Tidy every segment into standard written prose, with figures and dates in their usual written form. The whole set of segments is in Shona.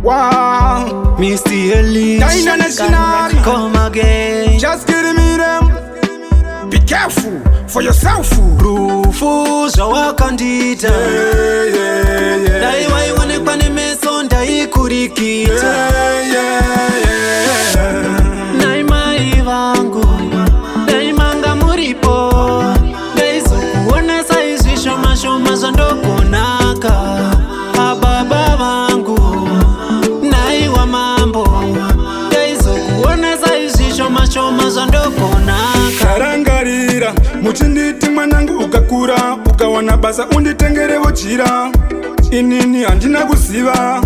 Wow, Mr. Elite, come again. just give me them. Be careful for yourself. Rufus wakandita Daiwa iwanekwa nimeso ndaikurikita Naima ivangu Daimanga muripo Daiso kuona saizi shoma shoma zondokonaka Ababa vangu Naiwa mambo Daiso kuona saizi shoma shoma zondokonaka Karangarira muchinditi mwanangu ukakura ukawana basa unditengerevo chira inini handina kuziva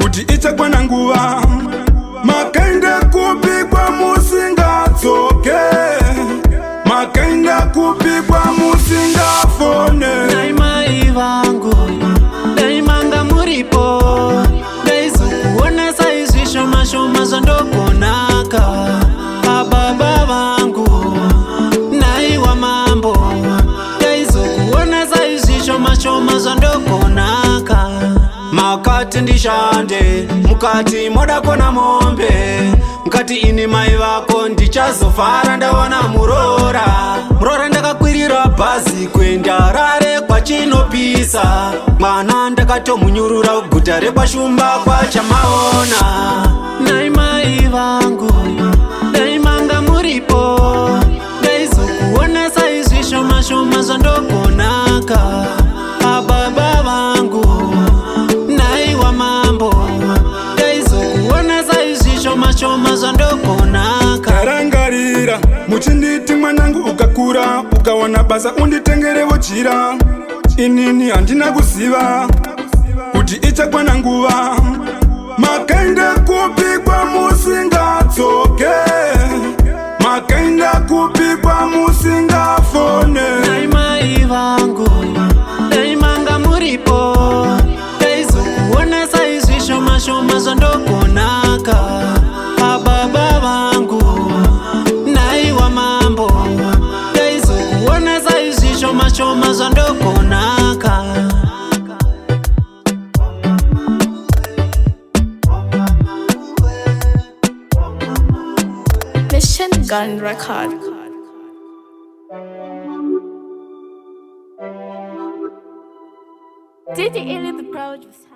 kuti ichakwana nguva makainde kupikwa musingatsoke makainde kupikwa musingafone Naimai vangu Daimanga muripo Daizukuona saizi shoma shoma zondokonaka Ababa vangu Naiwa mambo Daizukuona saizi shoma shoma zondokonaka Makati ndishande Mukati moda kona mombe Mkati ini mai vako ndichazofara ndawana murora ndakakwirira bhazi kwenda rare kwachinopisa mwana ndakatomunyurura guta repashumba kwachamaona Naimai vangu Daimanga muripo Daizukuona saizi shoma shoma zondokonaka Ababa vangu Naiwa mambo Daizukuona saizi shoma shoma zondokonaka Karangarira muchinditi mwanangu ukakura ukawana basa unditengerevo chira inini handina kuziva kuti ichakwana nguva makainde kupikwa musingatsoke makainde kupikwa musingafone Naimai vangu Daimanga muripo Daizukuona saizi shoma shoma zondokonaka Ababa vangu Naiwa mambo Daizukuona saizi shoma shoma zondokonaka Mission Gun Record. Did you the producer?